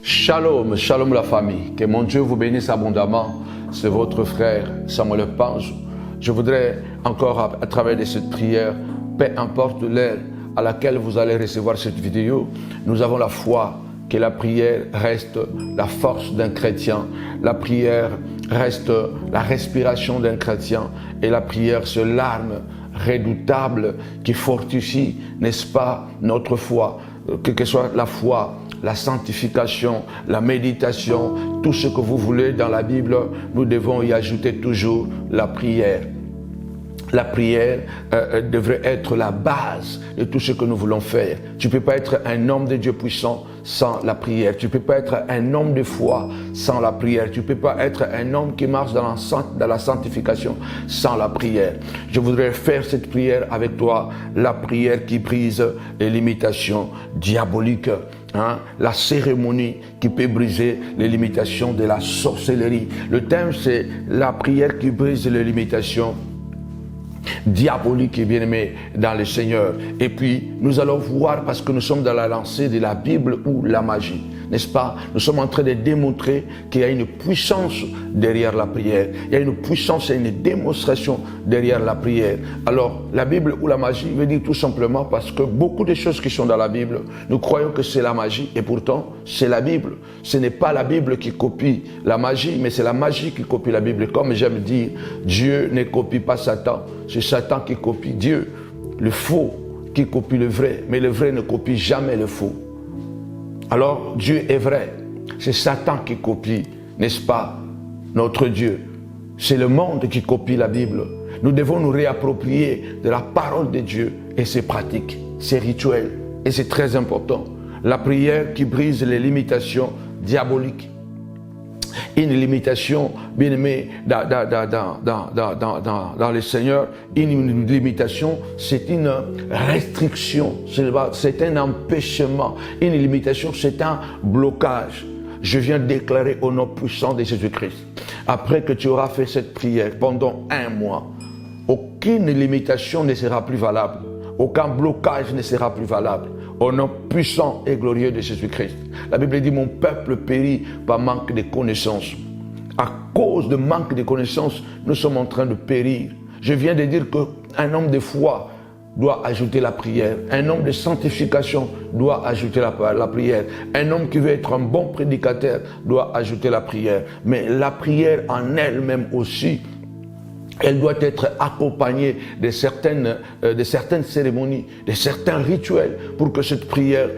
Shalom, shalom la famille. Que mon Dieu vous bénisse abondamment. C'est votre frère Samuel Panzo. Je voudrais encore à travers de cette prière, peu importe l'heure à laquelle vous allez recevoir cette vidéo, nous avons la foi que la prière reste la force d'un chrétien. La prière reste la respiration d'un chrétien. Et la prière, c'est l'arme redoutable qui fortifie, n'est-ce pas, notre foi. Que soit la foi, la sanctification, la méditation, tout ce que vous voulez dans la Bible, nous devons y ajouter toujours la prière. La prière devrait être la base de tout ce que nous voulons faire. Tu ne peux pas être un homme de Dieu puissant sans la prière. Tu ne peux pas être un homme de foi sans la prière. Tu ne peux pas être un homme qui marche dans la sanctification sans la prière. Je voudrais faire cette prière avec toi, la prière qui brise les limitations diaboliques. La cérémonie qui peut briser les limitations de la sorcellerie. Le thème, c'est la prière qui brise les limitations diabolique et bien-aimé dans le Seigneur. Et puis, nous allons voir, parce que nous sommes dans la lancée de la Bible ou la magie, n'est-ce pas? Nous sommes en train de démontrer qu'il y a une puissance derrière la prière. Il y a une puissance et une démonstration derrière la prière. Alors, la Bible ou la magie veut dire tout simplement parce que beaucoup de choses qui sont dans la Bible, nous croyons que c'est la magie et pourtant, c'est la Bible. Ce n'est pas la Bible qui copie la magie, mais c'est la magie qui copie la Bible. Comme j'aime dire, Dieu ne copie pas Satan. C'est Satan qui copie Dieu, le faux qui copie le vrai, mais le vrai ne copie jamais le faux. Alors Dieu est vrai, c'est Satan qui copie, n'est-ce pas, notre Dieu. C'est le monde qui copie la Bible. Nous devons nous réapproprier de la parole de Dieu et ses pratiques, ses rituels, et c'est très important. La prière qui brise les limitations diaboliques. Une limitation, bien aimé, dans le Seigneur, une limitation, c'est une restriction, c'est un empêchement. Une limitation, c'est un blocage. Je viens déclarer au nom puissant de Jésus-Christ, après que tu auras fait cette prière pendant 1 mois, aucune limitation ne sera plus valable. Aucun blocage ne sera plus valable. Au nom puissant et glorieux de Jésus-Christ. La Bible dit, mon peuple périt par manque de connaissances. À cause de manque de connaissances, nous sommes en train de périr. Je viens de dire qu'un homme de foi doit ajouter la prière. Un homme de sanctification doit ajouter la prière. Un homme qui veut être un bon prédicateur doit ajouter la prière. Mais la prière en elle-même aussi, elle doit être accompagnée de certaines cérémonies, de certains rituels pour que cette prière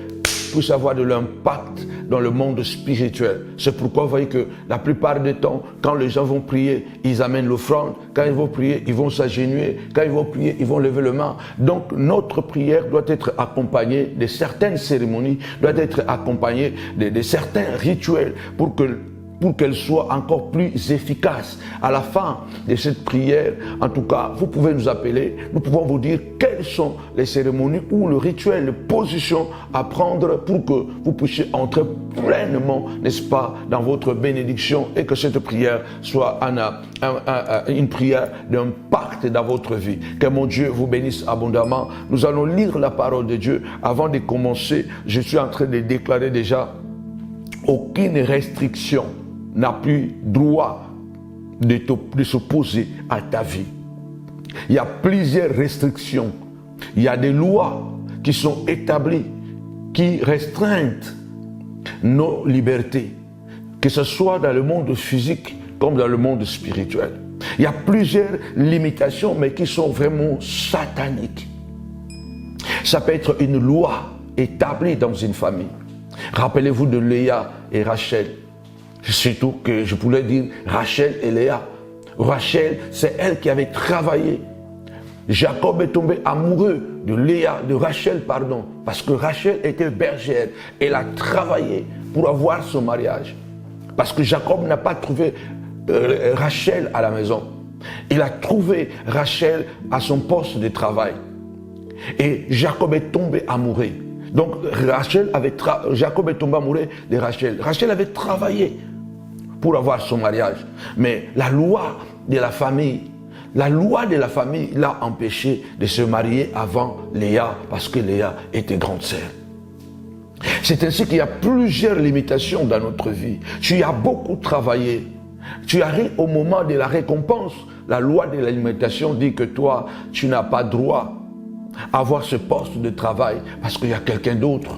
puisse avoir de l'impact dans le monde spirituel. C'est pourquoi vous voyez que la plupart du temps, quand les gens vont prier, ils amènent l'offrande. Quand ils vont prier, ils vont s'agenouiller. Quand ils vont prier, ils vont lever le main. Donc notre prière doit être accompagnée de certaines cérémonies, doit être accompagnée de certains rituels pour qu'elle soit encore plus efficace. À la fin de cette prière, en tout cas, vous pouvez nous appeler, nous pouvons vous dire quelles sont les cérémonies ou le rituel, les positions à prendre pour que vous puissiez entrer pleinement, n'est-ce pas, dans votre bénédiction et que cette prière soit une prière d'impact dans votre vie. Que mon Dieu vous bénisse abondamment. Nous allons lire la parole de Dieu. Avant de commencer, je suis en train de déclarer déjà aucune restriction n'a plus droit de s'opposer à ta vie. Il y a plusieurs restrictions. Il y a des lois qui sont établies, qui restreignent nos libertés, que ce soit dans le monde physique comme dans le monde spirituel. Il y a plusieurs limitations, mais qui sont vraiment sataniques. Ça peut être une loi établie dans une famille. Rappelez-vous de Léa et Rachel. Surtout que je voulais dire Rachel et Léa. Rachel, c'est elle qui avait travaillé. Jacob est tombé amoureux de Léa, de Rachel, pardon, parce que Rachel était bergère. Elle a travaillé pour avoir son mariage. Parce que Jacob n'a pas trouvé Rachel à la maison. Il a trouvé Rachel à son poste de travail. Et Jacob est tombé amoureux. Donc Jacob est tombé amoureux de Rachel. Rachel avait travaillé pour avoir son mariage. Mais la loi de la famille l'a empêché de se marier avant Léa parce que Léa était grande sœur. C'est ainsi qu'il y a plusieurs limitations dans notre vie. Tu as beaucoup travaillé. Tu arrives au moment de la récompense. La loi de la limitation dit que toi, tu n'as pas droit à avoir ce poste de travail parce qu'il y a quelqu'un d'autre.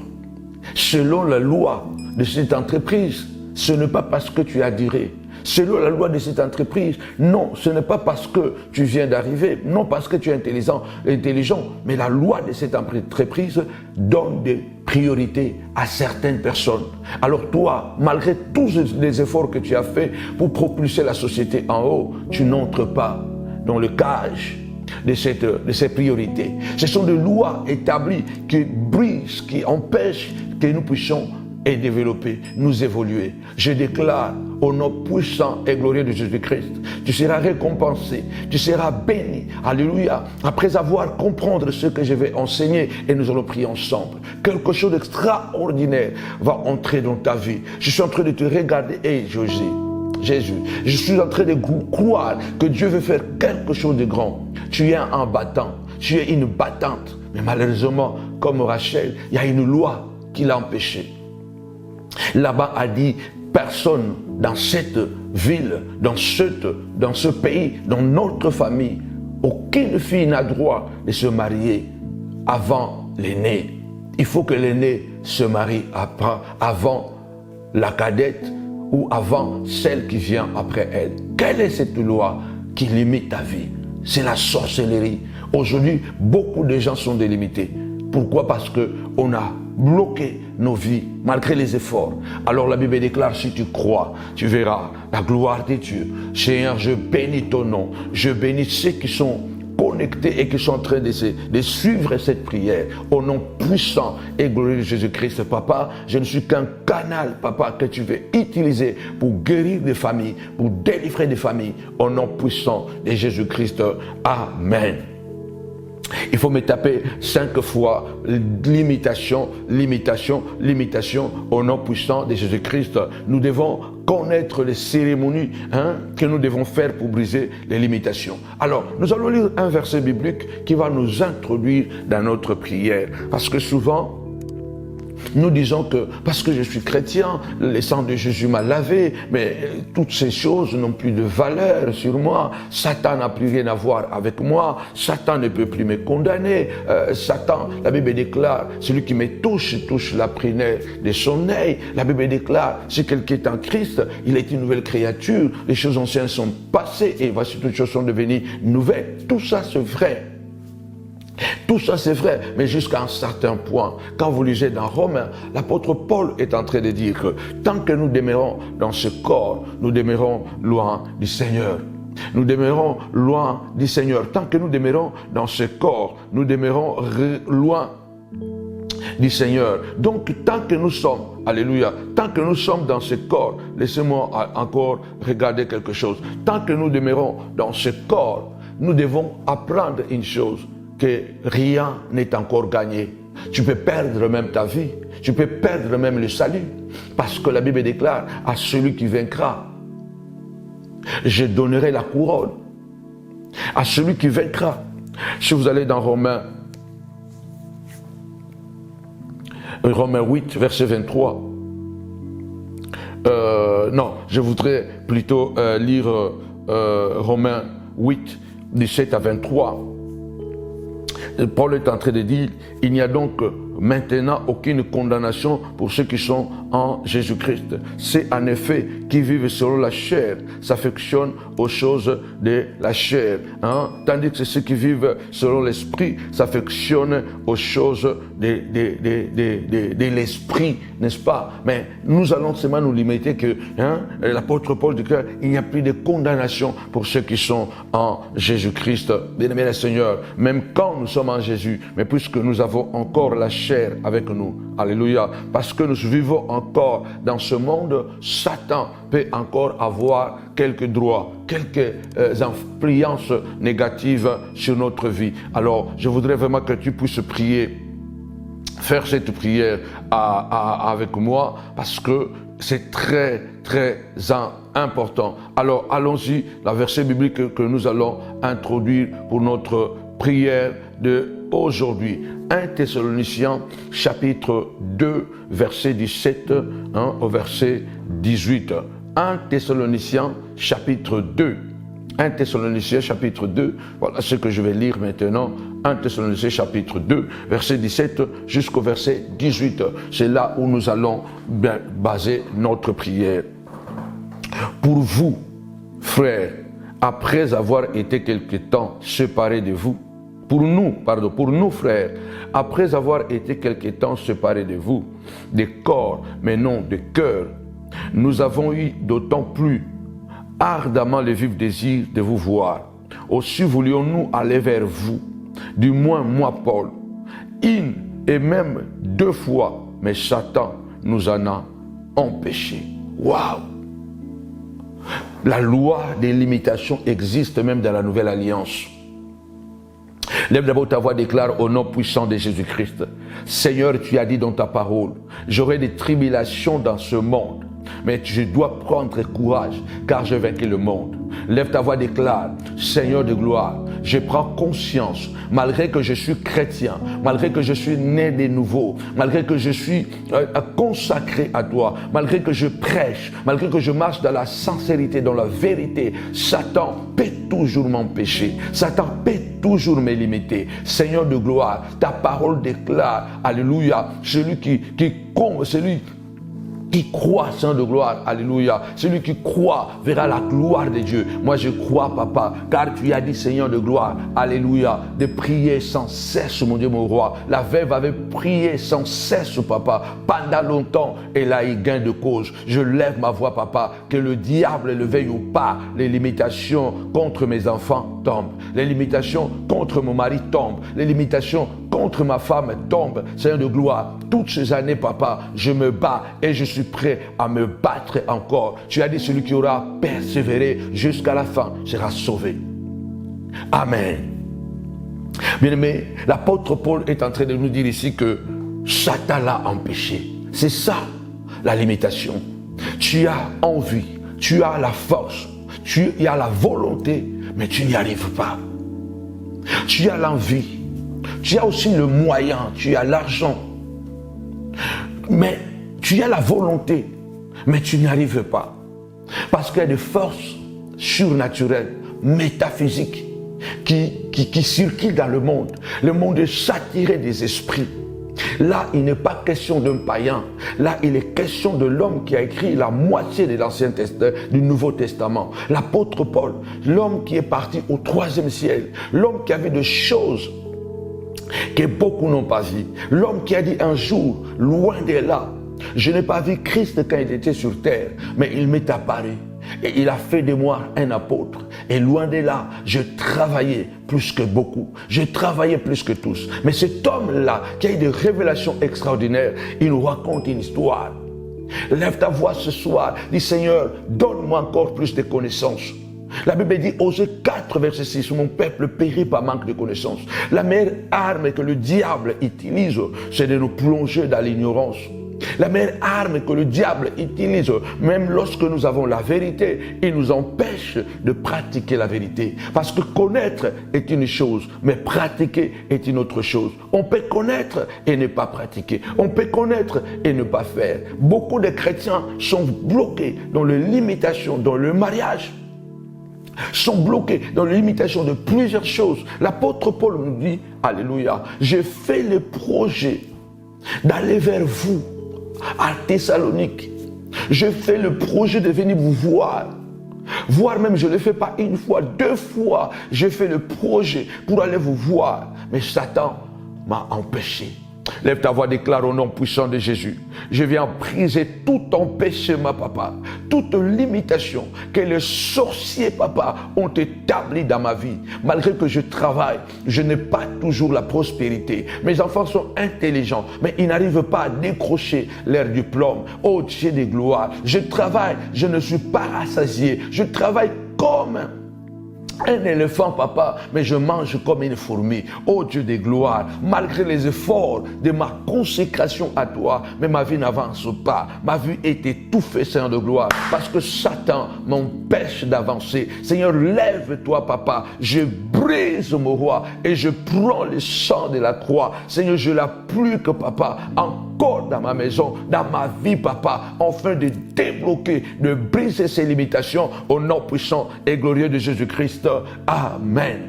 Selon la loi de cette entreprise, ce n'est pas parce que tu as duré. Selon la loi de cette entreprise, non, ce n'est pas parce que tu viens d'arriver, non parce que tu es intelligent, mais la loi de cette entreprise donne des priorités à certaines personnes. Alors toi, malgré tous les efforts que tu as faits pour propulser la société en haut, tu n'entres pas dans le cage de ces priorités. Ce sont des lois établies qui brisent, qui empêchent que nous puissions et développer, nous évoluer. Je déclare au nom puissant et glorieux de Jésus-Christ, tu seras récompensé, tu seras béni, alléluia, après avoir compris ce que je vais enseigner et nous allons prier ensemble. Quelque chose d'extraordinaire va entrer dans ta vie. Je suis en train de te regarder et Jésus, je suis en train de croire que Dieu veut faire quelque chose de grand. Tu es un battant, tu es une battante, mais malheureusement, comme Rachel, il y a une loi qui l'a empêché. Là-bas a dit, personne dans cette ville, dans ce pays, dans notre famille, aucune fille n'a droit de se marier avant l'aîné. Il faut que l'aîné se marie avant la cadette ou avant celle qui vient après elle. Quelle est cette loi qui limite ta vie? C'est la sorcellerie. Aujourd'hui, beaucoup de gens sont délimités. Pourquoi? Parce qu'on a bloqué nos vies malgré les efforts. Alors la Bible déclare, si tu crois, tu verras la gloire de Dieu. Seigneur, je bénis ton nom. Je bénis ceux qui sont connectés et qui sont en train de suivre cette prière. Au nom puissant et glorieux de Jésus-Christ, Papa, je ne suis qu'un canal, Papa, que tu veux utiliser pour guérir des familles, pour délivrer des familles. Au nom puissant de Jésus-Christ. Amen. Il faut me taper 5 fois limitation, limitation, limitation au nom puissant de Jésus-Christ. Nous devons connaître les cérémonies que nous devons faire pour briser les limitations. Alors, nous allons lire un verset biblique qui va nous introduire dans notre prière. Parce que souvent, nous disons que parce que je suis chrétien, le sang de Jésus m'a lavé, mais toutes ces choses n'ont plus de valeur sur moi. Satan n'a plus rien à voir avec moi. Satan ne peut plus me condamner. Satan, la Bible déclare, celui qui me touche la prunelle de son œil. La Bible déclare, si quelqu'un est en Christ, il est une nouvelle créature. Les choses anciennes sont passées et voici toutes choses sont devenues nouvelles. Tout ça, c'est vrai. Tout ça c'est vrai, mais jusqu'à un certain point. Quand vous lisez dans Romains, l'apôtre Paul est en train de dire que tant que nous demeurons dans ce corps, nous demeurons loin du Seigneur. Nous demeurons loin du Seigneur. Tant que nous demeurons dans ce corps, nous demeurons loin du Seigneur. Donc tant que nous sommes, alléluia, tant que nous sommes dans ce corps, laissez-moi encore regarder quelque chose. Tant que nous demeurons dans ce corps, nous devons apprendre une chose, que rien n'est encore gagné. Tu peux perdre même ta vie, tu peux perdre même le salut, parce que la Bible déclare à celui qui vaincra, je donnerai la couronne. À celui qui vaincra. Si vous allez dans Romains 8, verset 23, non, je voudrais plutôt lire Romains 8, 17 à 23. Paul est en train de dire, il n'y a donc maintenant aucune condamnation pour ceux qui sont en Jésus-Christ. C'est en effet qui vivent selon la chair, s'affectionnent aux choses de la chair. Tandis que ceux qui vivent selon l'esprit s'affectionnent aux choses de l'esprit, n'est-ce pas? Mais nous allons seulement nous limiter que l'apôtre Paul dit qu'il n'y a plus de condamnation pour ceux qui sont en Jésus-Christ. Bien-aimé le Seigneur, même quand nous sommes en Jésus, mais puisque nous avons encore la chair avec nous, alléluia, parce que nous vivons encore dans ce monde, Satan peut encore avoir quelques droits, quelques influences négatives sur notre vie. Alors, je voudrais vraiment que tu puisses prier, faire cette prière avec moi, parce que c'est très, très important. Alors, allons-y, la verset biblique que nous allons introduire pour notre prière de aujourd'hui. 1 Thessaloniciens chapitre 2, verset 17 au verset 18. 1 Thessaloniciens chapitre 2. 1 Thessaloniciens chapitre 2, voilà ce que je vais lire maintenant. 1 Thessaloniciens chapitre 2, verset 17 jusqu'au verset 18. C'est là où nous allons baser notre prière. Pour vous, frères, après avoir été quelque temps séparés de vous, pour nous frères, après avoir été quelque temps séparés de vous, des corps, mais non des cœurs, nous avons eu d'autant plus ardemment le vif désir de vous voir. Aussi voulions-nous aller vers vous, du moins moi Paul, une et même 2 fois, mais Satan nous en a empêchés. Waouh! La loi des limitations existe même dans la Nouvelle Alliance. Lève d'abord ta voix, déclare au nom puissant de Jésus-Christ. Seigneur, tu as dit dans ta parole, j'aurai des tribulations dans ce monde, mais je dois prendre courage, car j'ai vaincu le monde. Lève ta voix, déclare, Seigneur de gloire, je prends conscience, malgré que je suis chrétien, malgré que je suis né de nouveau, malgré que je suis consacré à toi, malgré que je prêche, malgré que je marche dans la sincérité, dans la vérité, Satan peut toujours m'empêcher, Satan peut toujours me limiter. Seigneur de gloire, ta parole déclare, alléluia, celui qui croit, Saint de gloire, alléluia. Celui qui croit verra la gloire de Dieu. Moi je crois, papa, car tu as dit, Seigneur de gloire, alléluia, de prier sans cesse, mon Dieu, mon roi. La veuve avait prié sans cesse, papa, pendant longtemps, et là il gagne de cause. Je lève ma voix, papa, que le diable le veuille ou pas, les limitations contre mes enfants tombent, les limitations contre mon mari tombent, les limitations contre ma femme tombent. Seigneur de gloire, toutes ces années, papa, je me bats et je suis prêt à me battre encore. Tu as dit, celui qui aura persévéré jusqu'à la fin sera sauvé. Amen. Bien-aimé, l'apôtre Paul est en train de nous dire ici que Satan l'a empêché. C'est ça, la limitation. Tu as envie, tu as la force, tu as la volonté, mais tu n'y arrives pas. Tu as l'envie, tu as aussi le moyen, tu as l'argent, mais tu as la volonté, mais tu n'y arrives pas. Parce qu'il y a des forces surnaturelles, métaphysiques, qui circulent dans le monde. Le monde est saturé des esprits. Là, il n'est pas question d'un païen. Là, il est question de l'homme qui a écrit la moitié de l'Ancien Testament, du Nouveau Testament. L'apôtre Paul, l'homme qui est parti au 3e ciel, l'homme qui a vu des choses que beaucoup n'ont pas vues. L'homme qui a dit un jour, loin de là, je n'ai pas vu Christ quand il était sur terre, mais il m'est apparu. Et il a fait de moi un apôtre. Et loin de là, je travaillais plus que beaucoup. Je travaillais plus que tous. Mais cet homme-là, qui a eu des révélations extraordinaires, il nous raconte une histoire. Lève ta voix ce soir. Dis, Seigneur, donne-moi encore plus de connaissances. La Bible dit, Osée 4, verset 6, mon peuple périt par manque de connaissances. La meilleure arme que le diable utilise, c'est de nous plonger dans l'ignorance. La meilleure arme que le diable utilise, même lorsque nous avons la vérité, il nous empêche de pratiquer la vérité. Parce que connaître est une chose, mais pratiquer est une autre chose. On peut connaître et ne pas pratiquer. On peut connaître et ne pas faire. Beaucoup de chrétiens sont bloqués dans les limitations, dans le mariage, sont bloqués dans les limitations de plusieurs choses. L'apôtre Paul nous dit, alléluia, j'ai fait le projet d'aller vers vous à Thessalonique. Je fais le projet de venir vous voir. Voire même, je ne le fais pas une fois, 2 fois. Je fais le projet pour aller vous voir. Mais Satan m'a empêché. Lève ta voix, déclare au nom puissant de Jésus. Je viens briser tout empêchement, papa, toute limitation que les sorciers, papa, ont établi dans ma vie. Malgré que je travaille, je n'ai pas toujours la prospérité. Mes enfants sont intelligents, mais ils n'arrivent pas à décrocher leur diplôme. Oh Dieu de gloire, je travaille, je ne suis pas rassasié. Je travaille comme un éléphant, papa, mais je mange comme une fourmi. Oh Dieu de gloire, malgré les efforts de ma consécration à toi, mais ma vie n'avance pas. Ma vie est étouffée, Seigneur de gloire, parce que Satan m'empêche d'avancer. Seigneur, lève-toi, papa. Je brille brise, mon roi, et je prends le sang de la croix. Seigneur, je l'applique, papa, encore dans ma maison, dans ma vie, papa, afin de débloquer, de briser ces limitations au nom puissant et glorieux de Jésus-Christ. Amen.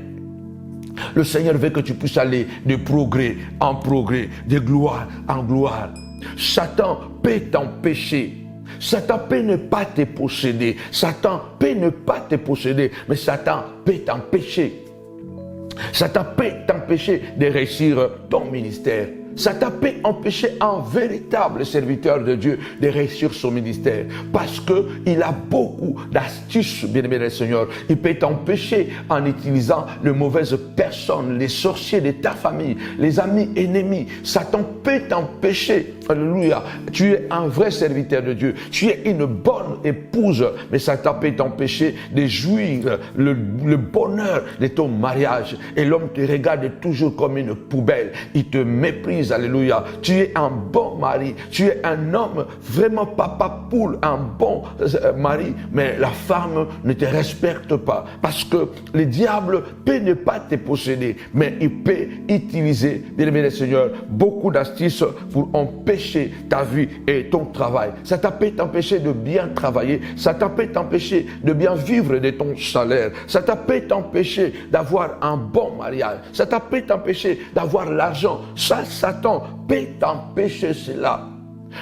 Le Seigneur veut que tu puisses aller de progrès en progrès, de gloire en gloire. Satan peut t'empêcher. Satan peut ne pas te posséder. Satan peut ne pas te posséder, mais Satan peut t'empêcher. Satan peut t'empêcher de réussir ton ministère. Satan peut empêcher un véritable serviteur de Dieu de réussir son ministère. Parce qu'il a beaucoup d'astuces, bien-aimé le Seigneur. Il peut t'empêcher en utilisant les mauvaises personnes, les sorciers de ta famille, les amis ennemis. Satan peut t'empêcher. Alléluia. Tu es un vrai serviteur de Dieu. Tu es une bonne épouse. Mais Satan peut t'empêcher de jouir le bonheur de ton mariage. Et l'homme te regarde toujours comme une poubelle. Il te méprise. Alléluia. Tu es un bon mari. Tu es un homme vraiment papa poule, un bon mari. Mais la femme ne te respecte pas. Parce que le diable peut ne pas te posséder. Mais il peut utiliser, bien-aimé le Seigneur, beaucoup d'astuces pour empêcher ta vie et ton travail. Ça peut t'empêcher de bien travailler. Ça peut t'empêcher de bien vivre de ton salaire. Ça peut t'empêcher d'avoir un bon mariage. Ça peut t'empêcher d'avoir l'argent. Satan peut t'empêcher cela.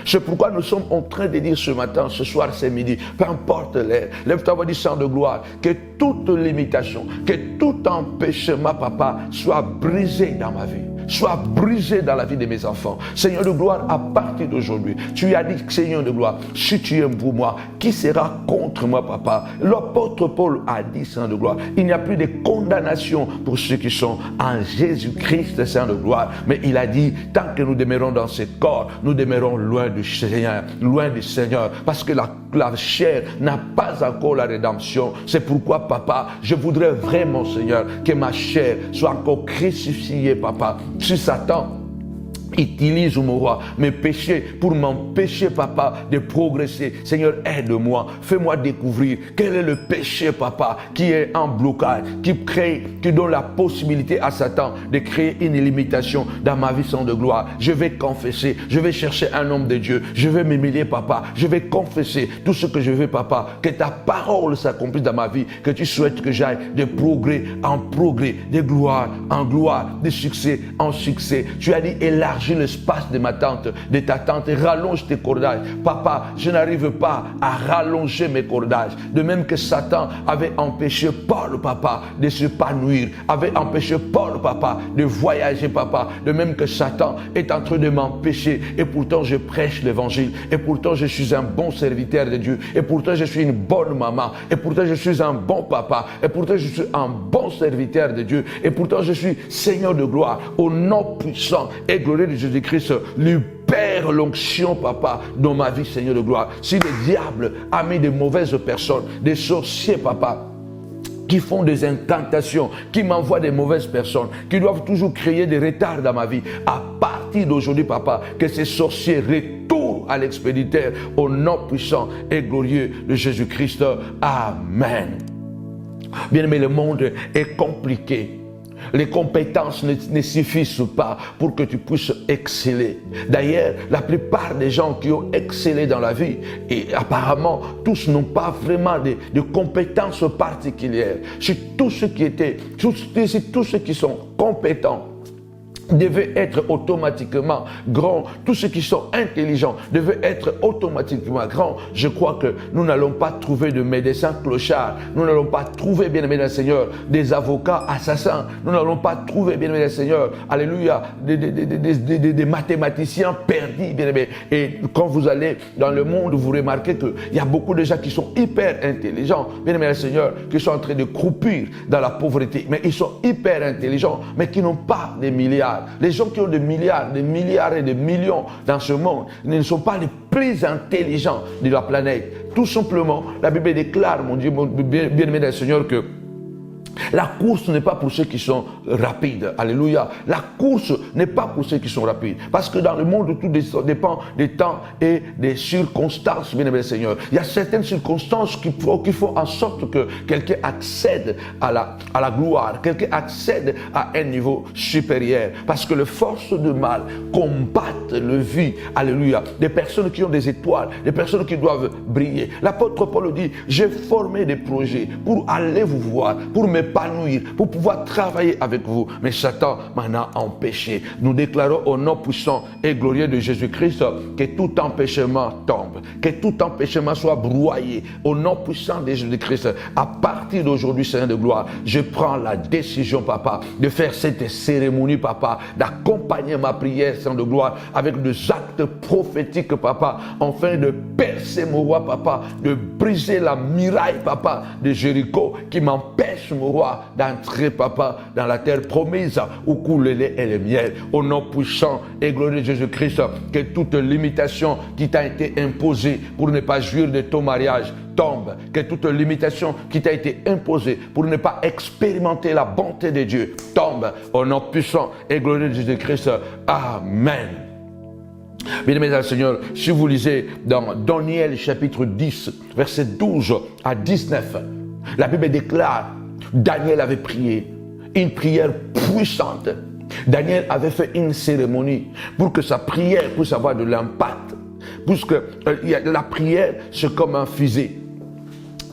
C'est pourquoi nous sommes en train de dire ce matin, ce soir, ce midi, peu importe l'heure, lève-toi, va dire Saint de gloire, que toute limitation, que tout empêchement, papa, soit brisé dans ma vie. Soit brisé dans la vie de mes enfants. Seigneur de gloire, à partir d'aujourd'hui, tu as dit, Seigneur de gloire, si tu es pour moi, qui sera contre moi, papa? L'apôtre Paul a dit, Seigneur de gloire, il n'y a plus de condamnation pour ceux qui sont en Jésus-Christ, Seigneur de gloire. Mais il a dit, tant que nous demeurons dans ce corps, nous demeurons loin du Seigneur, parce que la chair n'a pas encore la rédemption. C'est pourquoi, papa, je voudrais vraiment, Seigneur, que ma chair soit encore crucifiée, papa. Si Satan utilise, mon roi, mes péchés pour m'empêcher, papa, de progresser, Seigneur, aide-moi, fais-moi découvrir quel est le péché, papa, qui est en blocage, qui donne la possibilité à Satan de créer une limitation dans ma vie sans de gloire. Je vais confesser, je vais chercher un homme de Dieu, je vais m'humilier, papa, je vais confesser tout ce que je veux, papa, que ta parole s'accomplisse dans ma vie, que tu souhaites que j'aille de progrès en progrès, de gloire en gloire, de succès en succès. Tu as dit élargir l'espace de ma tente, de ta tente, et rallonge tes cordages. Papa, je n'arrive pas à rallonger mes cordages. De même que Satan avait empêché Paul, papa, de s'épanouir, avait empêché Paul, papa, de voyager, papa. De même que Satan est en train de m'empêcher, et pourtant je prêche l'évangile, et pourtant je suis un bon serviteur de Dieu, et pourtant je suis une bonne maman, et pourtant je suis un bon papa, et pourtant je suis un bon serviteur de Dieu, et pourtant je suis Seigneur de gloire, au nom puissant et glorieux de Jésus-Christ. Libère l'onction, papa, dans ma vie, Seigneur de gloire. Si le diable a mis de mauvaises personnes, des sorciers, papa, qui font des incantations, qui m'envoient des mauvaises personnes, qui doivent toujours créer des retards dans ma vie, à partir d'aujourd'hui, papa, que ces sorciers retournent à l'expéditeur au nom puissant et glorieux de Jésus-Christ. Amen. Bien aimé, le monde est compliqué. Les compétences ne suffisent pas pour que tu puisses exceller. D'ailleurs, la plupart des gens qui ont excellé dans la vie, et apparemment, tous n'ont pas vraiment de compétences particulières. C'est tous ceux qui sont compétents devaient être automatiquement grands. Tous ceux qui sont intelligents devaient être automatiquement grands. Je crois que nous n'allons pas trouver de médecins clochards. Nous n'allons pas trouver, bien-aimé le Seigneur, des avocats assassins. Nous n'allons pas trouver, bien-aimé le Seigneur, alléluia, des mathématiciens perdus, bien-aimé. Et quand vous allez dans le monde, vous remarquez qu'il y a beaucoup de gens qui sont hyper intelligents, bien-aimé le Seigneur, qui sont en train de croupir dans la pauvreté. Mais ils sont hyper intelligents, mais qui n'ont pas des milliards. Les gens qui ont des milliards et des millions dans ce monde ne sont pas les plus intelligents de la planète. Tout simplement, la Bible déclare, mon Dieu, bien-aimé du Seigneur, que La course n'est pas pour ceux qui sont rapides. Alléluia. La course n'est pas pour ceux qui sont rapides. Parce que dans le monde, tout dépend des temps et des circonstances, bien aimé Seigneur. Il y a certaines circonstances qui font en sorte que quelqu'un accède à la gloire, quelqu'un accède à un niveau supérieur. Parce que les forces de mal combattent le vie. Alléluia. Des personnes qui ont des étoiles, des personnes qui doivent briller. L'apôtre Paul dit, j'ai formé des projets pour aller vous voir, pour m'épanouir, pour pouvoir travailler avec vous. Mais Satan m'en a empêché. Nous déclarons au nom puissant et glorieux de Jésus-Christ que tout empêchement tombe, que tout empêchement soit broyé. Au nom puissant de Jésus-Christ, à partir d'aujourd'hui, Seigneur de gloire, je prends la décision, papa, de faire cette cérémonie, papa, d'accompagner ma prière, Seigneur de gloire, avec des actes prophétiques, papa, afin de percer mon roi, papa, de briser la muraille, papa, de Jéricho, qui m'empêche, mon roi, d'entrer, papa, dans la terre promise où coule le lait et le miel. Au nom puissant et glorieux de Jésus-Christ, que toute limitation qui t'a été imposée pour ne pas jouir de ton mariage tombe. Que toute limitation qui t'a été imposée pour ne pas expérimenter la bonté de Dieu tombe. Au nom puissant et glorieux de Jésus-Christ. Amen. Bien-aimés Seigneur, si vous lisez dans Daniel chapitre 10, versets 12 à 19, la Bible déclare, Daniel avait prié une prière puissante. Daniel avait fait une cérémonie pour que sa prière puisse avoir de l'impact. Puisque la prière, c'est comme un fusée.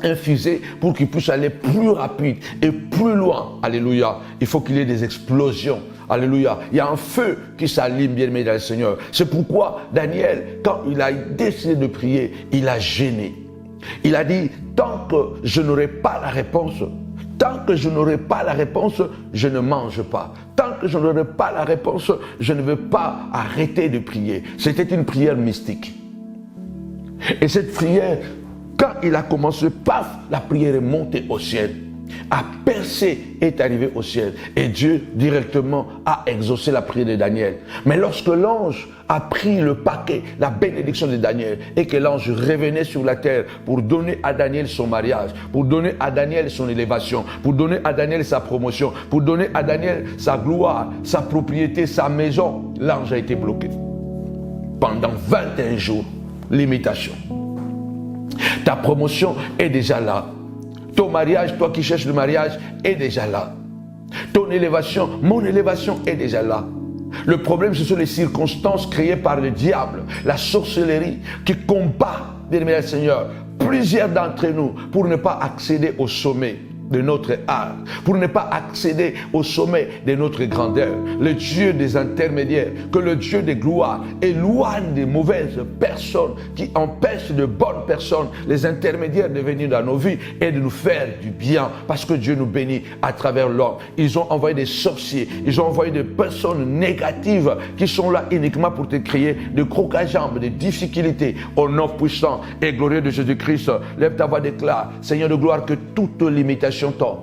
Un fusée pour qu'il puisse aller plus rapide et plus loin. Alléluia. Il faut qu'il y ait des explosions. Alléluia. Il y a un feu qui s'allume, bien-aimé dans le Seigneur. C'est pourquoi Daniel, quand il a décidé de prier, il a gêné. Il a dit, tant que je n'aurai pas la réponse, tant que je n'aurai pas la réponse, je ne mange pas. Tant que je n'aurai pas la réponse, je ne veux pas arrêter de prier. C'était une prière mystique. Et cette prière, quand il a commencé, paf, la prière est montée au ciel. A percé est arrivé au ciel. Et Dieu directement a exaucé la prière de Daniel. Mais lorsque l'ange a pris le paquet, la bénédiction de Daniel, et que l'ange revenait sur la terre pour donner à Daniel son mariage, pour donner à Daniel son élévation, pour donner à Daniel sa promotion, pour donner à Daniel sa gloire, sa propriété, sa maison, l'ange a été bloqué. Pendant 21 jours, limitation. Ta promotion est déjà là. Ton mariage, toi qui cherches le mariage, est déjà là. Ton élévation, mon élévation est déjà là. Le problème, ce sont les circonstances créées par le diable, la sorcellerie qui combat, bien-aimé Seigneur, plusieurs d'entre nous pour ne pas accéder au sommet de notre art, pour ne pas accéder au sommet de notre grandeur. Le Dieu des intermédiaires, que le Dieu des gloires éloigne des mauvaises personnes qui empêchent de bonnes personnes, les intermédiaires, de venir dans nos vies et de nous faire du bien, parce que Dieu nous bénit à travers l'homme. Ils ont envoyé des sorciers, ils ont envoyé des personnes négatives qui sont là uniquement pour te créer de crocs-à-jambes, des difficultés. Au nom puissant et glorieux de Jésus-Christ, lève ta voix, déclare, Seigneur de gloire, que toute limitation tombe.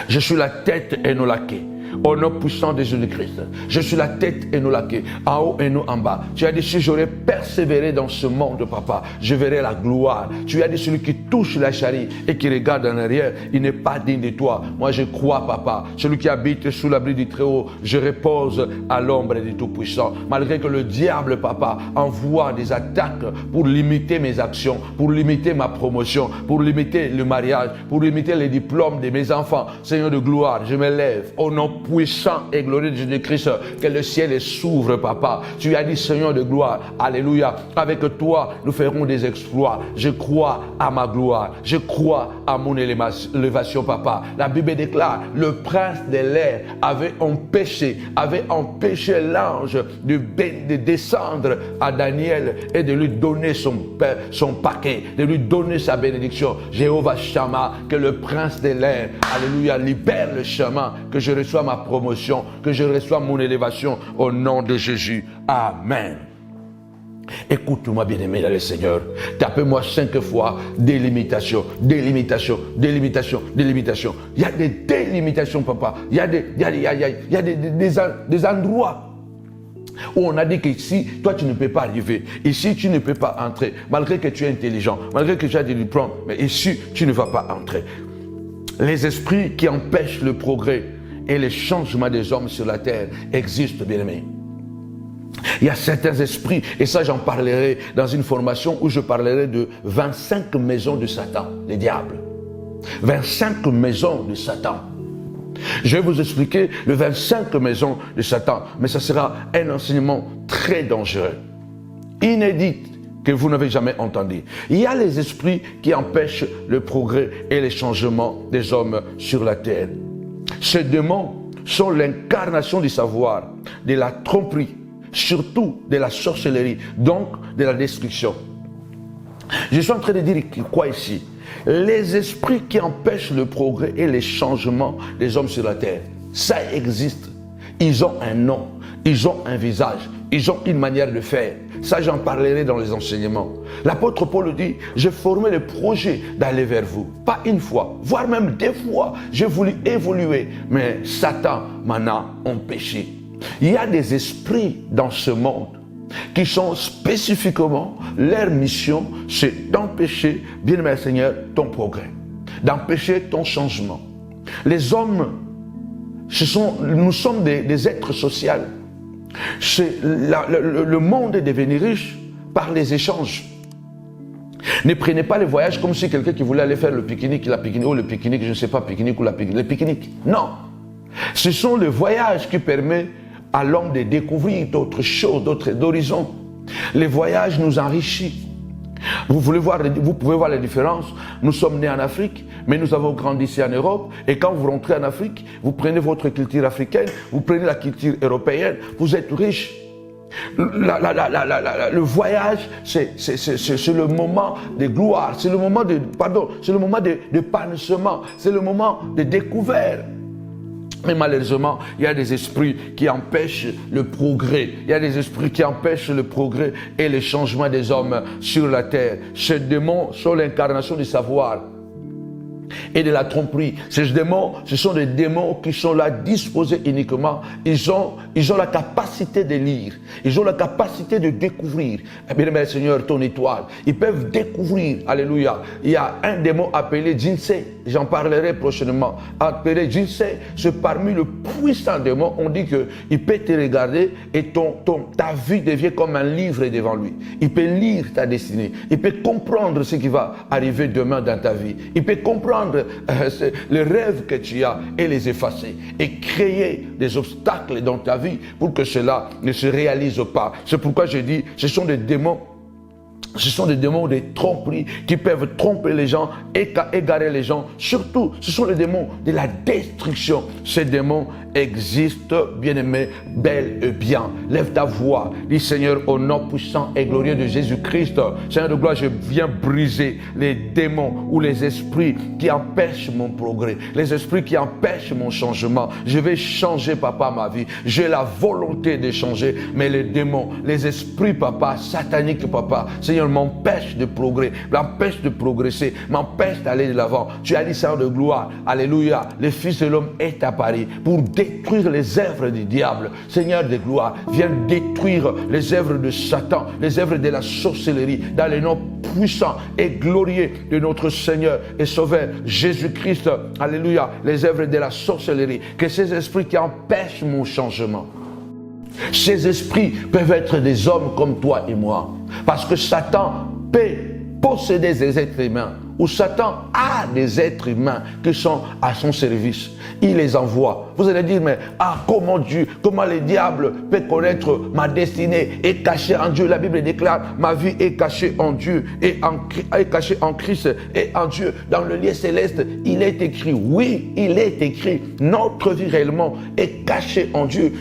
Je suis la tête et non la queue. Au nom puissant de Jésus-Christ, je suis la tête et non la queue, en haut et non en bas. Tu as dit, si j'aurais persévéré dans ce monde, papa, je verrai la gloire. Tu as dit, celui qui touche la charrie et qui regarde en arrière, il n'est pas digne de toi. Moi, je crois, papa, celui qui habite sous l'abri du Très-Haut, je repose à l'ombre du Tout-Puissant. Malgré que le diable, papa, envoie des attaques pour limiter mes actions, pour limiter ma promotion, pour limiter le mariage, pour limiter les diplômes de mes enfants. Seigneur de gloire, je me lève au nom puissant et glorieux de Jésus-Christ, que le ciel s'ouvre, papa. Tu as dit, Seigneur de gloire, alléluia, avec toi, nous ferons des exploits. Je crois à ma gloire, je crois à mon élévation, papa. La Bible déclare, le prince de l'air avait empêché l'ange de descendre à Daniel et de lui donner son paquet, de lui donner sa bénédiction. Jéhovah Shammah, que le prince de l'air, alléluia, libère le chemin, que je reçois ma promotion, que je reçois mon élévation au nom de Jésus. Amen. Écoute-moi, bien-aimé dans le Seigneur. Tapez-moi 5 fois délimitation, délimitation, délimitation, délimitation. Il y a des délimitations, papa. Il y a des endroits où on a dit qu'ici, toi, tu ne peux pas arriver. Ici, tu ne peux pas entrer. Malgré que tu es intelligent, malgré que tu as des diplômes, mais ici, tu ne vas pas entrer. Les esprits qui empêchent le progrès et les changements des hommes sur la terre existent, bien-aimés. Il y a certains esprits, et ça j'en parlerai dans une formation où je parlerai de 25 maisons de Satan, les diables. 25 maisons de Satan. Je vais vous expliquer les 25 maisons de Satan, mais ça sera un enseignement très dangereux, inédit, que vous n'avez jamais entendu. Il y a les esprits qui empêchent le progrès et les changements des hommes sur la terre. Ces démons sont l'incarnation du savoir, de la tromperie, surtout de la sorcellerie, donc de la destruction. Je suis en train de dire quoi ici? Les esprits qui empêchent le progrès et les changements des hommes sur la terre, ça existe. Ils ont un nom, ils ont un visage, ils ont une manière de faire. Ça, j'en parlerai dans les enseignements. L'apôtre Paul dit, j'ai formé le projet d'aller vers vous. Pas une fois, voire même 2 fois. J'ai voulu évoluer, mais Satan m'en a empêché. Il y a des esprits dans ce monde qui sont spécifiquement, leur mission, c'est d'empêcher, bien-aimé Seigneur, ton progrès, d'empêcher ton changement. Les hommes, nous sommes des êtres sociaux. Le monde est devenu riche par les échanges. Ne prenez pas les voyages comme si quelqu'un qui voulait aller faire le pique-nique, ou le pique-nique, je ne sais pas, pique-nique ou le pique-nique. Non. Ce sont les voyages qui permettent à l'homme de découvrir d'autres choses, d'autres horizons. Les voyages nous enrichissent. Vous pouvez voir la différence. Nous sommes nés en Afrique, mais nous avons grandi ici en Europe. Et quand vous rentrez en Afrique, vous prenez votre culture africaine, vous prenez la culture européenne, vous êtes riche. Le voyage, c'est le moment de gloire, c'est le moment c'est le moment de panissement, c'est le moment de découverte. Mais malheureusement, il y a des esprits qui empêchent le progrès. Il y a des esprits qui empêchent le progrès et le changement des hommes sur la terre. Ces démons sont l'incarnation du savoir et de la tromperie. Ces démons, ce sont des démons qui sont là disposés uniquement. Ils ont la capacité de lire. Ils ont la capacité de découvrir. Eh bien, Seigneur, ton étoile. Ils peuvent découvrir. Alléluia. Il y a un démon appelé Jinsei. J'en parlerai prochainement. Appelé Jinsei, c'est parmi le puissant démon. On dit qu'il peut te regarder et ta vie devient comme un livre devant lui. Il peut lire ta destinée. Il peut comprendre ce qui va arriver demain dans ta vie. Il peut comprendre les rêves que tu as et les effacer et créer des obstacles dans ta vie pour que cela ne se réalise pas. C'est pourquoi je dis, ce sont des démons de tromperie qui peuvent tromper les gens, égarer les gens. Surtout, ce sont les démons de la destruction. Ces démons existent, bien-aimés, bel et bien. Lève ta voix, dis Seigneur, au nom puissant et glorieux de Jésus-Christ. Seigneur de gloire, je viens briser les démons ou les esprits qui empêchent mon progrès, les esprits qui empêchent mon changement. Je vais changer, papa, ma vie. J'ai la volonté de changer, mais les démons, les esprits, papa, sataniques, papa, Seigneur, m'empêche de progrès, m'empêche de progresser, m'empêche d'aller de l'avant. Tu as dit, Seigneur de gloire, alléluia, le Fils de l'homme est apparu pour détruire les œuvres du diable. Seigneur de gloire, viens détruire les œuvres de Satan, les œuvres de la sorcellerie, dans le nom puissant et glorieux de notre Seigneur et Sauveur Jésus-Christ. Alléluia, les œuvres de la sorcellerie, que ces esprits qui empêchent mon changement. Ces esprits peuvent être des hommes comme toi et moi. Parce que Satan peut posséder des êtres humains. Ou Satan a des êtres humains qui sont à son service. Il les envoie. Vous allez dire, mais comment le diable peut connaître ma destinée est cachée en Dieu. La Bible déclare, ma vie est cachée en Dieu, est cachée en Christ et en Dieu. Dans le lieu céleste, il est écrit, oui, il est écrit, notre vie réellement est cachée en Dieu,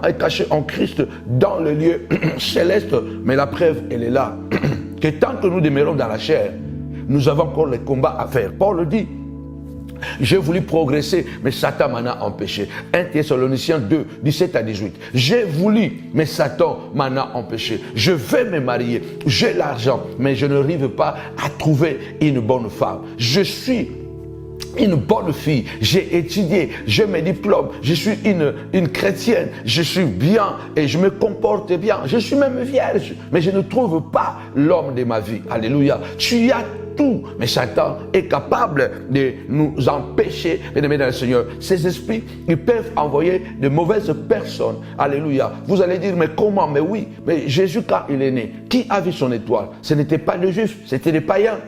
est cachée en Christ dans le lieu céleste. Mais la preuve, elle est là, que tant que nous demeurons dans la chair, nous avons encore les combats à faire. Paul le dit. J'ai voulu progresser, mais Satan m'en a empêché. 1 Thessaloniciens 2, 17 à 18. J'ai voulu, mais Satan m'en a empêché. Je vais me marier, j'ai l'argent, mais je n'arrive pas à trouver une bonne femme. Je suis une bonne fille, j'ai étudié, j'ai mes diplômes, je suis une chrétienne, je suis bien et je me comporte bien, je suis même vierge, mais je ne trouve pas l'homme de ma vie. Alléluia. Tu as tout. Mais Satan est capable de nous empêcher, bien-aimés dans le Seigneur. Ces esprits, ils peuvent envoyer de mauvaises personnes. Alléluia. Vous allez dire, mais comment? Mais oui, mais Jésus, quand il est né, qui a vu son étoile? Ce n'était pas des Juifs, c'était des païens.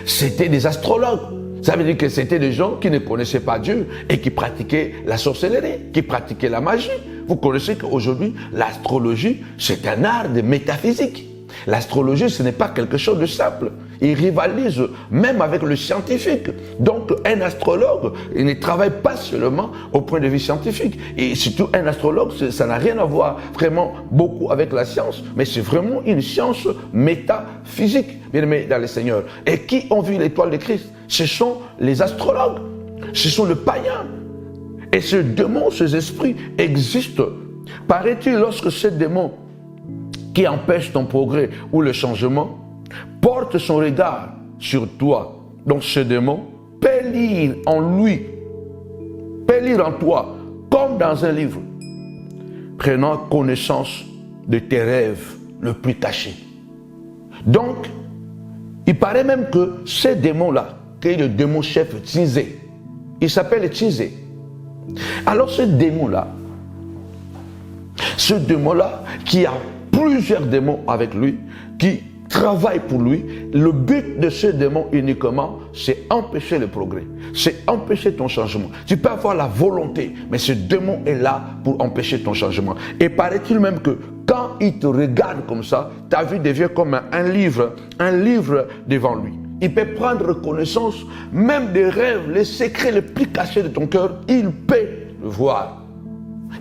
C'était des astrologues. Ça veut dire que c'était des gens qui ne connaissaient pas Dieu et qui pratiquaient la sorcellerie, qui pratiquaient la magie. Vous connaissez qu'aujourd'hui, l'astrologie, c'est un art de métaphysique. L'astrologie, ce n'est pas quelque chose de simple. Il rivalise même avec le scientifique. Donc, un astrologue, il ne travaille pas seulement au point de vue scientifique. Et surtout, un astrologue, ça n'a rien à voir vraiment beaucoup avec la science, mais c'est vraiment une science métaphysique, bien aimé dans le Seigneur. Et qui ont vu l'étoile de Christ? Ce sont les astrologues, ce sont les païens. Et ce démon, ces esprits existent. Paraît-il, lorsque ces démons qui empêchent ton progrès ou le changement porte son regard sur toi, donc ce démon peut lire en lui, peut lire en toi, comme dans un livre, prenant connaissance de tes rêves le plus cachés. Donc, il paraît même que ce démon-là, qui est le démon chef Tizé, il s'appelle Tizé. Alors ce démon-là, qui a plusieurs démons avec lui, qui travaillent pour lui, le but de ce démon uniquement, c'est empêcher le progrès, c'est empêcher ton changement. Tu peux avoir la volonté, mais ce démon est là pour empêcher ton changement. Et paraît-il même que quand il te regarde comme ça, ta vie devient comme un livre devant lui. Il peut prendre connaissance même des rêves, les secrets les plus cachés de ton cœur, il peut le voir.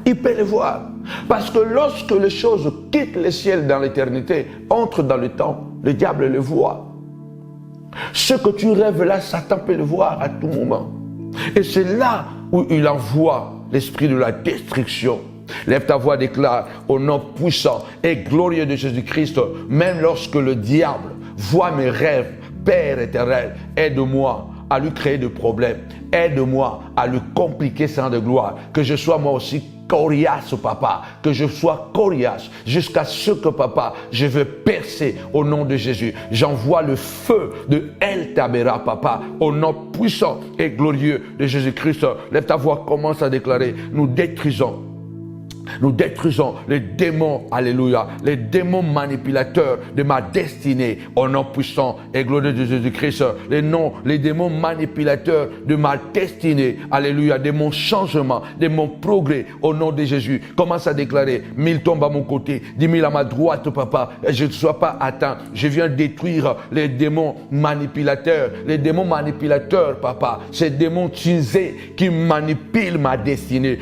Il peut le voir. Parce que lorsque les choses quittent le ciel dans l'éternité, entrent dans le temps, le diable le voit. Ce que tu rêves là, Satan peut le voir à tout moment. Et c'est là où il envoie l'esprit de la destruction. Lève ta voix, déclare au nom puissant et glorieux de Jésus-Christ, même lorsque le diable voit mes rêves, Père éternel, aide-moi à lui créer des problèmes. Aide-moi à lui compliquer sans de gloire. Que je sois moi aussi coriace, papa. Que je sois coriace jusqu'à ce que, papa, je veux percer au nom de Jésus. J'envoie le feu de El Tabera, papa, au nom puissant et glorieux de Jésus-Christ. Lève ta voix, commence à déclarer. Nous détruisons les démons, alléluia, les démons manipulateurs de ma destinée au nom puissant et glorieux de Jésus-Christ. Les démons manipulateurs de ma destinée, alléluia, de mon changement, de mon progrès au nom de Jésus. Commence à déclarer, 1000 tombent à mon côté, 10 000 à ma droite, papa, et je ne sois pas atteint. Je viens détruire les démons manipulateurs, papa, ces démons tisés qui manipulent ma destinée,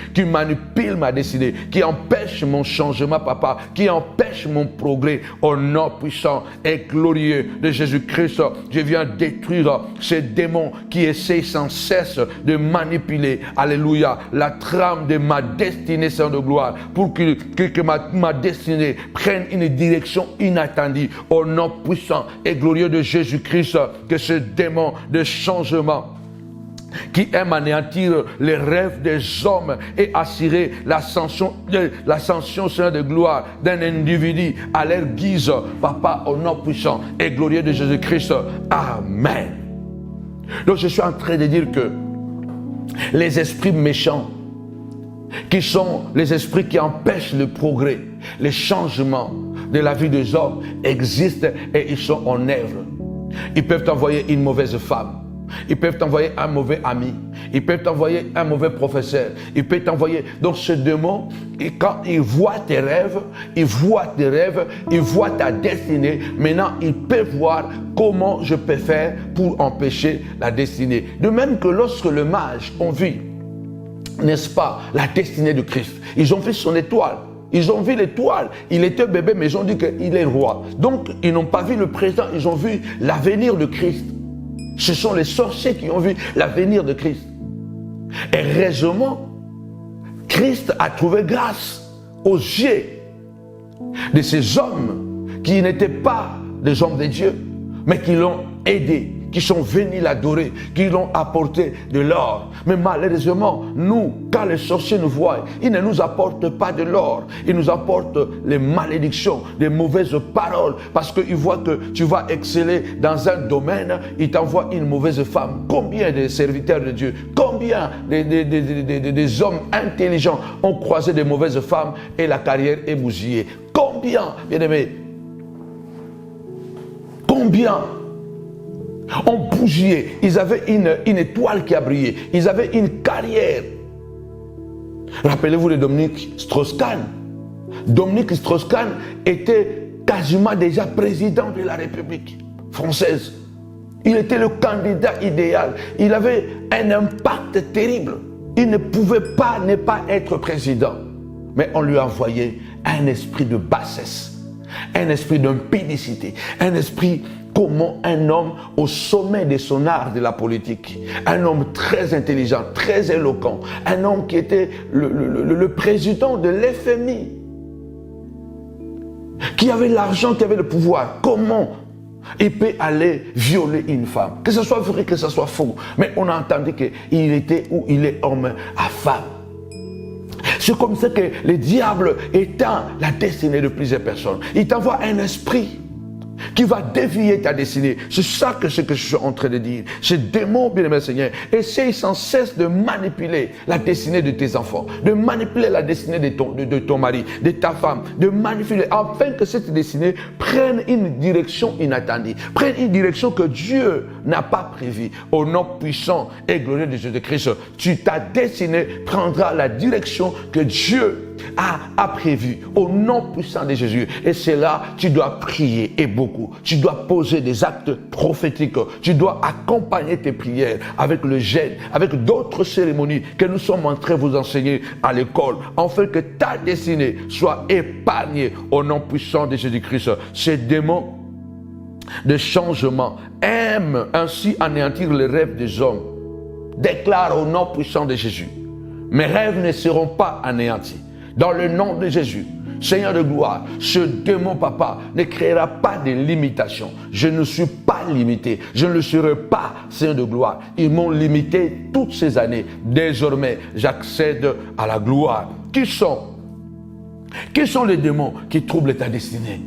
qui empêche mon changement, papa, qui empêche mon progrès au nom puissant et glorieux de Jésus-Christ. Je viens détruire ces démons qui essaient sans cesse de manipuler, alléluia, la trame de ma destinée sans de gloire pour que ma destinée prenne une direction inattendue au nom puissant et glorieux de Jésus-Christ. Que ce démon de changement qui aime anéantir les rêves des hommes et assurer l'ascension de gloire d'un individu à leur guise, papa, au nom puissant et glorieux de Jésus-Christ. Amen. Donc je suis en train de dire que les esprits méchants, qui sont les esprits qui empêchent le progrès, les changements de la vie des hommes, existent et ils sont en œuvre. Ils peuvent envoyer une mauvaise femme. Ils peuvent t'envoyer un mauvais ami. Ils peuvent t'envoyer un mauvais professeur. Ils peuvent t'envoyer... Donc ce démon, quand il voit tes rêves, il voit ta destinée. Maintenant, il peut voir comment je peux faire pour empêcher la destinée. De même que lorsque les mages ont vu, n'est-ce pas, la destinée de Christ. Ils ont vu son étoile. Ils ont vu l'étoile. Il était bébé, mais ils ont dit qu'il est roi. Donc, ils n'ont pas vu le présent. Ils ont vu l'avenir de Christ. Ce sont les sorciers qui ont vu l'avenir de Christ. Et heureusement, Christ a trouvé grâce aux yeux de ces hommes qui n'étaient pas des hommes de Dieu, mais qui l'ont aidé, qui sont venus l'adorer, qui l'ont apporté de l'or. Mais malheureusement, nous, quand les sorciers nous voient, ils ne nous apportent pas de l'or. Ils nous apportent les malédictions, les mauvaises paroles, parce qu'ils voient que tu vas exceller dans un domaine, ils t'envoient une mauvaise femme. Combien de serviteurs de Dieu, combien des hommes intelligents ont croisé des mauvaises femmes et la carrière est bousillée. Combien, bien-aimés, combien ont bougé. Ils avaient une étoile qui a brillé. Ils avaient une carrière. Rappelez-vous de Dominique Strauss-Kahn. Dominique Strauss-Kahn était quasiment déjà président de la République française. Il était le candidat idéal. Il avait un impact terrible. Il ne pouvait pas ne pas être président. Mais on lui a envoyé un esprit de bassesse, un esprit d'impudicité, un esprit comment un homme au sommet de son art de la politique, un homme très intelligent, très éloquent, un homme qui était le président de l'FMI, qui avait l'argent, qui avait le pouvoir, comment il peut aller violer une femme, que ce soit vrai, que ce soit faux, mais on a entendu qu'il était ou il est homme à femme. C'est comme ça que le diable étend la destinée de plusieurs personnes. Il t'envoie un esprit qui va dévier ta destinée. C'est ça que je suis en train de dire. Ce démon, bien-aimé Seigneur, essaye sans cesse de manipuler la destinée de tes enfants, de manipuler la destinée de ton mari, de ta femme, de manipuler, afin que cette destinée prenne une direction inattendue, prenne une direction que Dieu n'a pas prévue. Au nom puissant et glorieux de Jésus-Christ, ta destinée prendra la direction que Dieu a prévu au nom puissant de Jésus. Et c'est là, tu dois prier et beaucoup. Tu dois poser des actes prophétiques. Tu dois accompagner tes prières avec le jeûne, avec d'autres cérémonies que nous sommes en train de vous enseigner à l'école, afin que ta destinée soit épargnée au nom puissant de Jésus-Christ. Ces démons de changement aiment ainsi anéantir les rêves des hommes. Déclare au nom puissant de Jésus: mes rêves ne seront pas anéantis. Dans le nom de Jésus, Seigneur de gloire, ce démon, papa, ne créera pas de limitation. Je ne suis pas limité. Je ne le serai pas, Seigneur de gloire. Ils m'ont limité toutes ces années. Désormais, j'accède à la gloire. Qui sont les démons qui troublent ta destinée?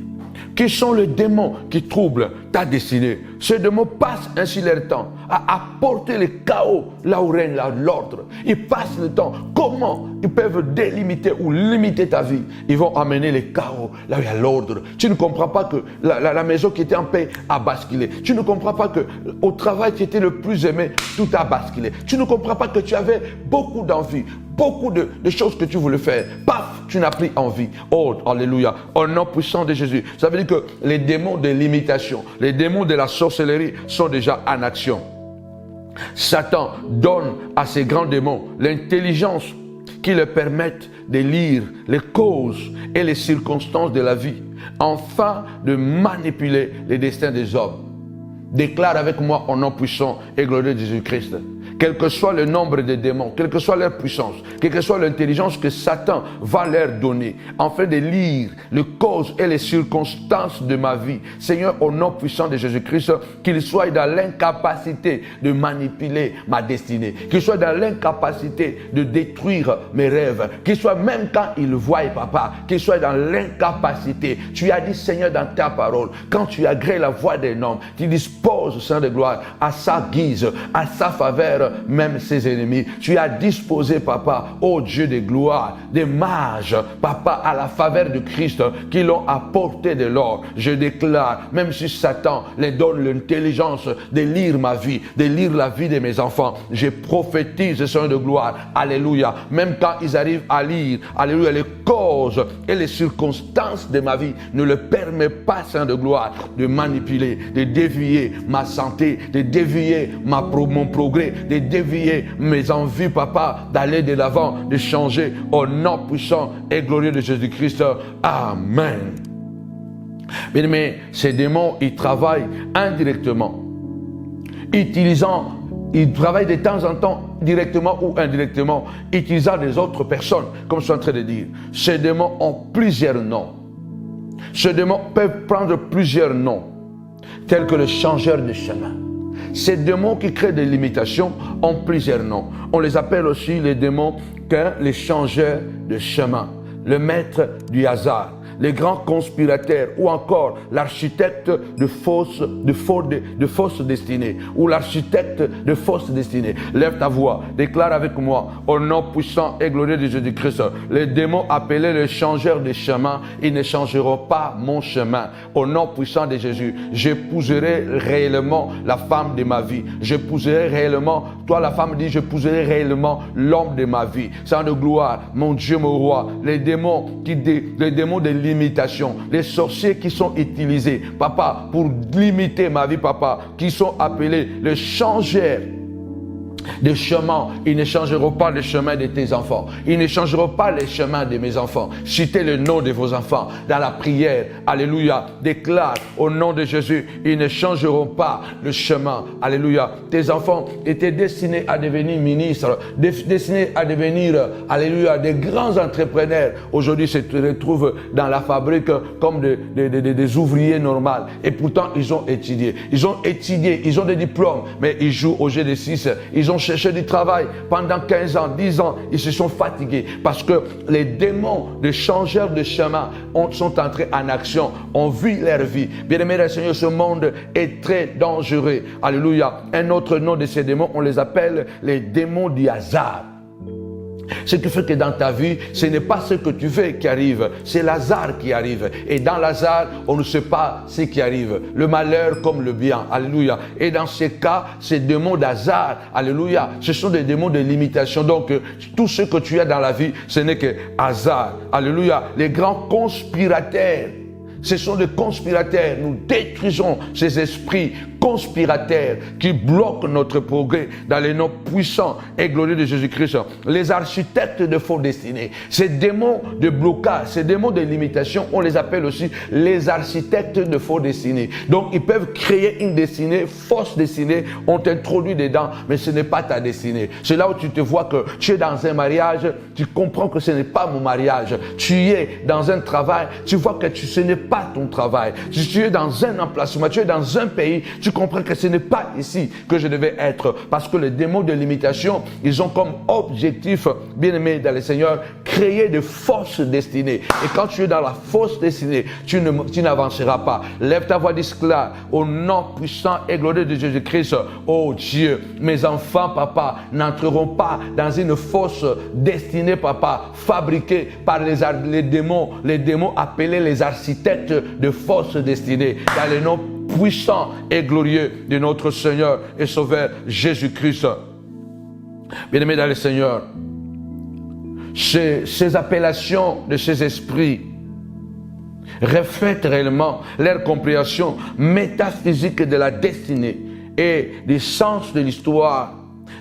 Qui sont les démons qui troublent ta destinée? Ces démons passent ainsi leur temps à apporter le chaos là où règne l'ordre. Ils passent le temps. Comment ils peuvent délimiter ou limiter ta vie? Ils vont amener le chaos là où il y a l'ordre. Tu ne comprends pas que la maison qui était en paix a basculé. Tu ne comprends pas que au travail qui était le plus aimé, tout a basculé. Tu ne comprends pas que tu avais beaucoup d'envie, beaucoup de choses que tu voulais faire. Paf, tu n'as plus envie. Oh, alléluia. Au nom puissant de Jésus. Ça veut dire que les démons de l'imitation, les démons de la sorcellerie sont déjà en action. Satan donne à ces grands démons l'intelligence qui leur permettent de lire les causes et les circonstances de la vie, afin de manipuler les destins des hommes. Déclare avec moi au nom puissant et glorieux de Jésus-Christ. Quel que soit le nombre de démons, quelle que soit leur puissance, quelle que soit l'intelligence que Satan va leur donner, afin de lire les causes et les circonstances de ma vie, Seigneur, au nom puissant de Jésus-Christ, qu'ils soient dans l'incapacité de manipuler ma destinée, qu'ils soient dans l'incapacité de détruire mes rêves, qu'ils soient même quand ils voient, papa, qu'ils soient dans l'incapacité. Tu as dit, Seigneur, dans ta parole, quand tu agrées la voix d'un homme, tu disposes, Saint de gloire, à sa guise, à sa faveur, même ses ennemis. Tu as disposé, papa, ô Dieu de gloire, des mages, papa, à la faveur de Christ, qui l'ont apporté de l'or. Je déclare, même si Satan leur donne l'intelligence de lire ma vie, de lire la vie de mes enfants, je prophétise, Seigneur de gloire, alléluia, même quand ils arrivent à lire, alléluia, les causes et les circonstances de ma vie, ne le permet pas, Seigneur de gloire, de manipuler, de dévier ma santé, de dévier mon progrès, de dévier mes envies, papa, d'aller de l'avant, de changer au nom puissant et glorieux de Jésus-Christ. Amen. Mais ces démons, ils travaillent indirectement, ils travaillent de temps en temps, directement ou indirectement, utilisant des autres personnes, comme je suis en train de dire. Ces démons ont plusieurs noms. Ces démons peuvent prendre plusieurs noms, tels que le changeur de chemin. Ces démons qui créent des limitations ont plusieurs noms. On les appelle aussi les démons les changeurs de chemin, le maître du hasard, les grands conspirateurs ou encore l'architecte de fausses destinées ou l'architecte de fausses destinées. Lève ta voix, déclare avec moi au nom puissant et glorieux de Jésus-Christ. Les démons appelés les changeurs de chemin, ils ne changeront pas mon chemin. Au nom puissant de Jésus, j'épouserai réellement la femme de ma vie. J'épouserai réellement, toi la femme dit, j'épouserai réellement l'homme de ma vie. Sang de gloire, mon Dieu, mon roi, les démons de limitation, les sorciers qui sont utilisés, papa, pour limiter ma vie, papa, qui sont appelés les changeurs de chemin, ils ne changeront pas le chemin de tes enfants. Ils ne changeront pas les chemins de mes enfants. Citez le nom de vos enfants dans la prière. Alléluia. Déclare au nom de Jésus, ils ne changeront pas le chemin. Alléluia. Tes enfants étaient destinés à devenir ministres, destinés à devenir, alléluia, des grands entrepreneurs. Aujourd'hui, ils se retrouvent dans la fabrique comme des ouvriers normaux. Et pourtant, ils ont étudié. Ils ont des diplômes, mais ils jouent au G6. Ils ont cherché du travail pendant 15 ans, 10 ans. Ils se sont fatigués parce que les démons de changeurs de chemin sont entrés en action, ont vu leur vie. Bien-aimés, Seigneur, ce monde est très dangereux. Alléluia. Un autre nom de ces démons, on les appelle les démons du hasard. Ce qui fait que dans ta vie, ce n'est pas ce que tu fais qui arrive, c'est l'hasard qui arrive. Et dans l'hasard, on ne sait pas ce qui arrive, le malheur comme le bien. Alléluia. Et dans ces cas, ces démons d'hasard, alléluia, ce sont des démons de limitation. Donc, tout ce que tu as dans la vie, ce n'est que hasard. Alléluia. Les grands conspirateurs, ce sont des conspirateurs. Nous détruisons ces esprits conspirateurs qui bloquent notre progrès dans les noms puissants et glorieux de Jésus-Christ. Les architectes de faux destinées, ces démons de blocage, ces démons de limitation, on les appelle aussi les architectes de faux destinées. Donc, ils peuvent créer une destinée, fausse destinée, on t'introduit dedans, mais ce n'est pas ta destinée. C'est là où tu te vois que tu es dans un mariage, tu comprends que ce n'est pas mon mariage. Tu es dans un travail, tu vois que ce n'est pas ton travail. Si tu es dans un emplacement, tu es dans un pays, tu comprends que ce n'est pas ici que je devais être. Parce que les démons de limitation, ils ont comme objectif, bien-aimé dans le Seigneur, créer de fausses destinées. Et quand tu es dans la fausse destinée, tu n'avanceras pas. Lève ta voix d'esclave au nom puissant et glorieux de Jésus-Christ. Oh Dieu, mes enfants, papa, n'entreront pas dans une fausse destinée, papa, fabriquée par les démons appelés les architectes de fausses destinées. Dans le nom puissant et glorieux de notre Seigneur et Sauveur Jésus-Christ. Bien-aimés dans le Seigneur, ces appellations de ces esprits reflètent réellement leur compréhension métaphysique de la destinée et du sens de l'histoire,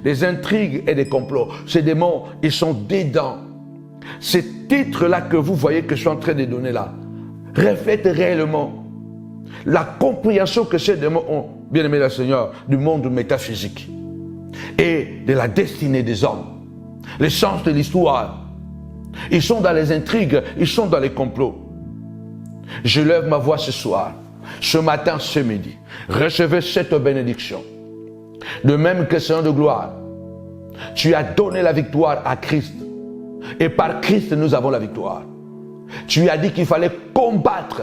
des intrigues et des complots. Ces démons, ils sont dedans. Ces titres-là que vous voyez que je suis en train de donner là, reflètent réellement la compréhension que ces démons ont, bien-aimés le Seigneur, du monde métaphysique et de la destinée des hommes, le sens de l'histoire. Ils sont dans les intrigues, ils sont dans les complots. Je lève ma voix ce soir, ce matin, ce midi. Recevez cette bénédiction. De même que Seigneur de gloire, tu as donné la victoire à Christ. Et par Christ, nous avons la victoire. Tu as dit qu'il fallait combattre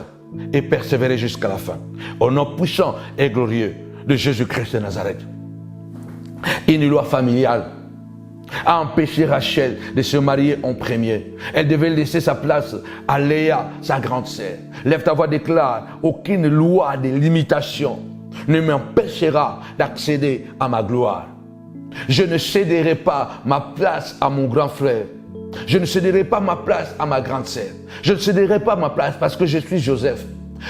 et persévérer jusqu'à la fin. Au nom puissant et glorieux de Jésus-Christ de Nazareth. Une loi familiale a empêché Rachel de se marier en premier. Elle devait laisser sa place à Léa, sa grande sœur. Lève ta voix, déclare, aucune loi de limitation ne m'empêchera d'accéder à ma gloire. Je ne céderai pas ma place à mon grand frère. Je ne céderai pas ma place à ma grande sœur. Je ne céderai pas ma place parce que je suis Joseph.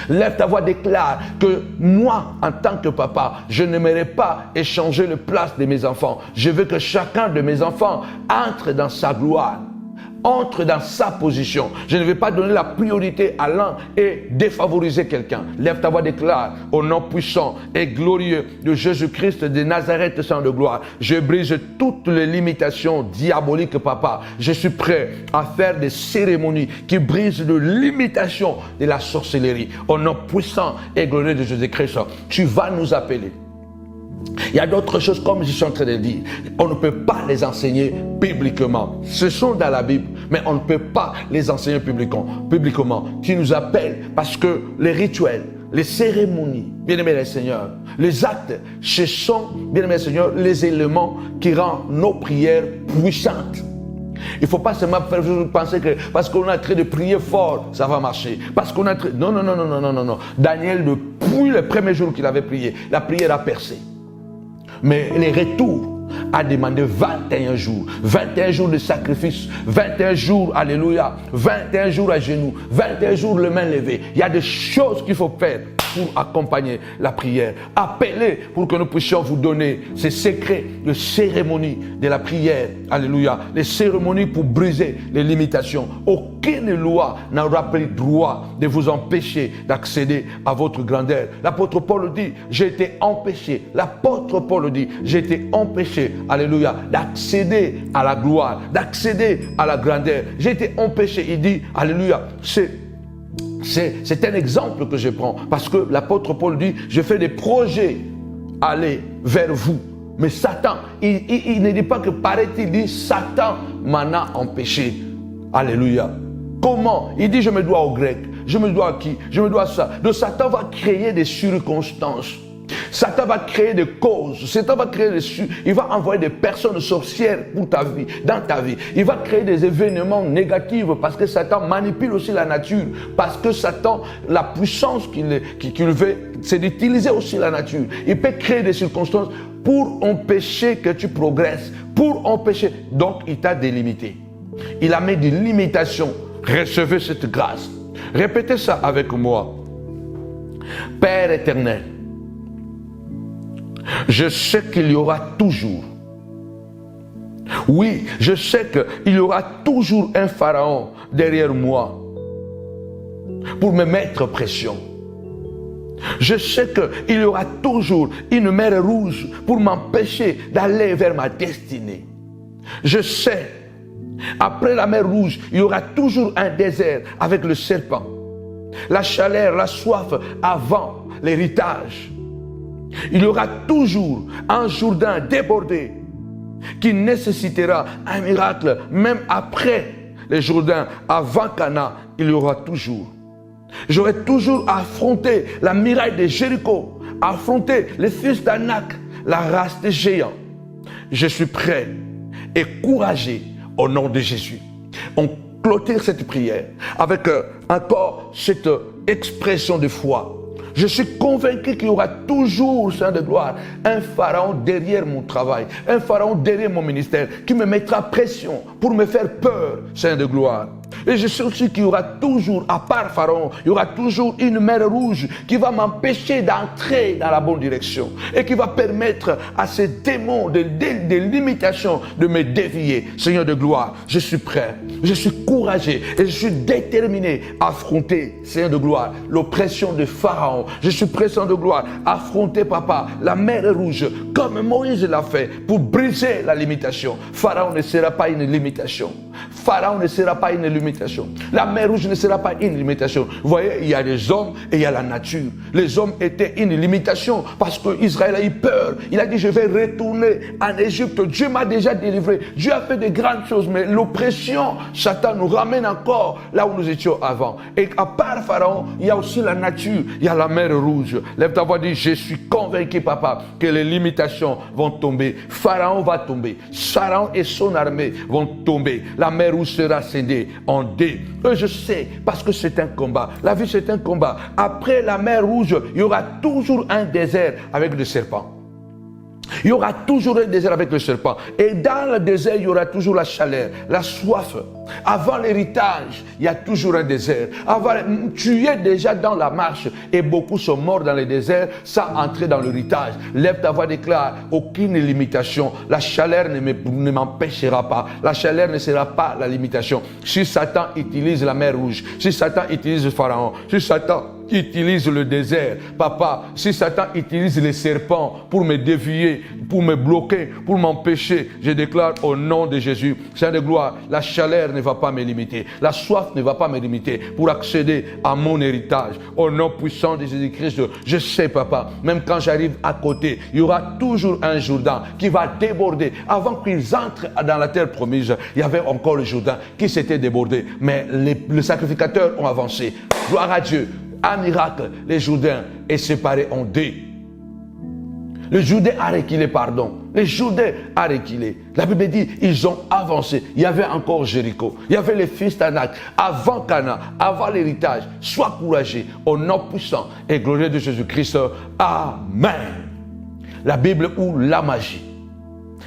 Lève ta voix, déclare que moi, en tant que papa, je n'aimerais pas échanger la place de mes enfants. Je veux que chacun de mes enfants entre dans sa gloire, entre dans sa position. Je ne vais pas donner la priorité à l'un et défavoriser quelqu'un. Lève ta voix, déclare au nom puissant et glorieux de Jésus-Christ de Nazareth, Saint de gloire. Je brise toutes les limitations diaboliques, papa. Je suis prêt à faire des cérémonies qui brisent les limitations de la sorcellerie. Au nom puissant et glorieux de Jésus-Christ, tu vas nous appeler Il y a d'autres choses, comme je suis en train de dire. On ne peut pas les enseigner publiquement. Ce sont dans la Bible, mais on ne peut pas les enseigner publiquement. Tu nous appelles parce que les rituels, les cérémonies, bien-aimés les seigneurs, les actes, ce sont, bien-aimés les seigneurs, les éléments qui rendent nos prières puissantes. Il ne faut pas seulement penser que parce qu'on est en train de prier fort, ça va marcher. Parce qu'on est en train... Non, non, non, non, non, non, non, non. Daniel, depuis le premier jour qu'il avait prié, la prière a percé. Mais les retours a demandé 21 jours. 21 jours de sacrifice. 21 jours, alléluia. 21 jours à genoux. 21 jours les mains levées. Il y a des choses qu'il faut faire pour accompagner la prière. Appelez pour que nous puissions vous donner ces secrets de cérémonie de la prière. Alléluia. Les cérémonies pour briser les limitations. Aucune loi n'aura pris droit de vous empêcher d'accéder à votre grandeur. L'apôtre Paul dit, j'ai été empêché. L'apôtre Paul dit, j'ai été empêché, alléluia, d'accéder à la gloire, d'accéder à la grandeur. J'ai été empêché. Il dit, alléluia, c'est un exemple que je prends parce que l'apôtre Paul dit, je fais des projets aller vers vous. Mais Satan, il ne dit pas que paraît-il, il dit Satan m'en a empêché. Alléluia. Comment? Il dit je me dois aux Grecs, je me dois à qui? Je me dois à ça. Donc Satan va créer des circonstances. Satan va créer des causes. Satan va créer il va envoyer des personnes sorcières pour ta vie, dans ta vie. Il va créer des événements négatifs parce que Satan manipule aussi la nature. Parce que Satan, la puissance qu'il veut, c'est d'utiliser aussi la nature. Il peut créer des circonstances pour empêcher que tu progresses, pour empêcher. Donc, il t'a délimité. Il a mis des limitations. Recevez cette grâce. Répétez ça avec moi. Père éternel, je sais qu'il y aura toujours, oui, je sais qu'il y aura toujours un pharaon derrière moi pour me mettre pression. Je sais qu'il y aura toujours une mer rouge pour m'empêcher d'aller vers ma destinée. Je sais, après la mer rouge, il y aura toujours un désert avec le serpent. La chaleur, la soif avant l'héritage. Il y aura toujours un Jourdain débordé qui nécessitera un miracle. Même après les Jourdains, avant Cana, il y aura toujours. J'aurai toujours affronté la muraille de Jéricho, affronter les fils d'Anak, la race des géants. Je suis prêt et courageux au nom de Jésus. On clôture cette prière avec encore cette expression de foi. Je suis convaincu qu'il y aura toujours, Saint de gloire, un pharaon derrière mon travail, un pharaon derrière mon ministère qui me mettra pression pour me faire peur, Saint de gloire. Et je sais aussi qu'il y aura toujours, à part pharaon, il y aura toujours une mer rouge qui va m'empêcher d'entrer dans la bonne direction et qui va permettre à ces démons de limitation de me dévier. Seigneur de gloire, je suis prêt, je suis courageux et je suis déterminé à affronter, Seigneur de gloire, l'oppression de pharaon. Je suis prêt, Seigneur de gloire, à affronter, papa, la mer rouge comme Moïse l'a fait pour briser la limitation. Pharaon ne sera pas une limitation. Pharaon ne sera pas une limitation. La mer rouge ne sera pas une limitation. Vous voyez, il y a les hommes et il y a la nature. Les hommes étaient une limitation parce qu'Israël a eu peur. Il a dit, je vais retourner en Égypte. Dieu m'a déjà délivré. Dieu a fait de grandes choses, mais l'oppression, Satan nous ramène encore là où nous étions avant. Et à part Pharaon, il y a aussi la nature. Il y a la mer rouge. Lève ta voix, dit, je suis convaincu, papa, que les limitations vont tomber. Pharaon va tomber. Pharaon et son armée vont tomber. La mer rouge sera scindée en deux. Je sais, parce que c'est un combat. La vie, c'est un combat. Après la mer rouge, il y aura toujours un désert avec le serpent. Il y aura toujours un désert avec le serpent. Et dans le désert, il y aura toujours la chaleur, la soif. Avant l'héritage, il y a toujours un désert. Tu es déjà dans la marche et beaucoup sont morts dans le désert sans entrer dans l'héritage. Lève ta voix, déclare, aucune limitation. La chaleur ne m'empêchera pas. La chaleur ne sera pas la limitation. Si Satan utilise la mer rouge, si Satan utilise le Pharaon, si Satan utilise le désert. Papa, si Satan utilise les serpents pour me dévier, pour me bloquer, pour m'empêcher, je déclare au nom de Jésus, Seigneur de gloire, la chaleur ne va pas me limiter, la soif ne va pas me limiter pour accéder à mon héritage. Au nom puissant de Jésus-Christ, je sais, Papa, même quand j'arrive à côté, il y aura toujours un Jourdain qui va déborder. Avant qu'ils entrent dans la terre promise, il y avait encore le Jourdain qui s'était débordé. Mais les sacrificateurs ont avancé. Gloire à Dieu. Un miracle, le Jourdain est séparé en deux. Le Jourdain a reculé, pardon. Le Jourdain a reculé. La Bible dit, ils ont avancé. Il y avait encore Jéricho. Il y avait les fils d'Anak. Avant Cana, avant l'héritage. Sois courageux au nom puissant et glorieux de Jésus-Christ. Amen. La Bible ou la magie.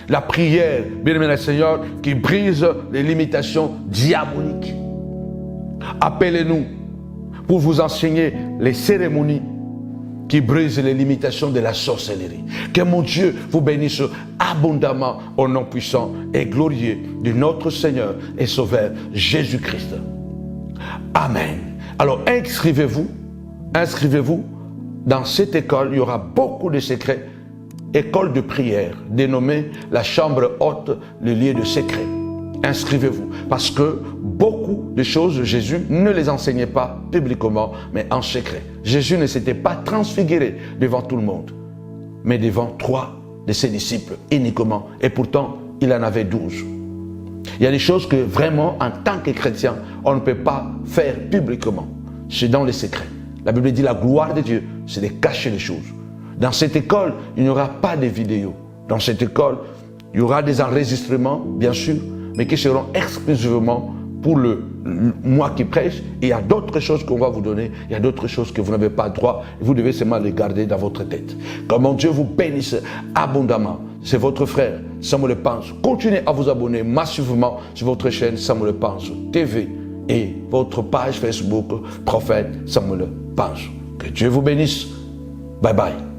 La prière, bien aimé le Seigneur, qui brise les limitations diaboliques. Appelez-nous pour vous enseigner les cérémonies qui brisent les limitations de la sorcellerie. Que mon Dieu vous bénisse abondamment au nom puissant et glorieux de notre Seigneur et Sauveur Jésus-Christ. Amen. Alors inscrivez-vous dans cette école. Il y aura beaucoup de secrets. École de prière dénommée la chambre haute, le lieu de secret. Inscrivez-vous parce que beaucoup de choses, Jésus ne les enseignait pas publiquement, mais en secret. Jésus ne s'était pas transfiguré devant tout le monde, mais devant 3 de ses disciples uniquement. Et pourtant, il en avait 12. Il y a des choses que vraiment, en tant que chrétien, on ne peut pas faire publiquement. C'est dans les secrets. La Bible dit la gloire de Dieu, c'est de cacher les choses. Dans cette école, il n'y aura pas de vidéos. Dans cette école, il y aura des enregistrements, bien sûr, mais qui seront exclusivement pour le moi qui prêche. Et il y a d'autres choses qu'on va vous donner. Il y a d'autres choses que vous n'avez pas droit. Vous devez seulement les garder dans votre tête. Que mon Dieu vous bénisse abondamment. C'est votre frère, Samuel Panzo. Continuez à vous abonner massivement sur votre chaîne Samuel Panzo TV et votre page Facebook Prophète Samuel Panzo. Que Dieu vous bénisse. Bye bye.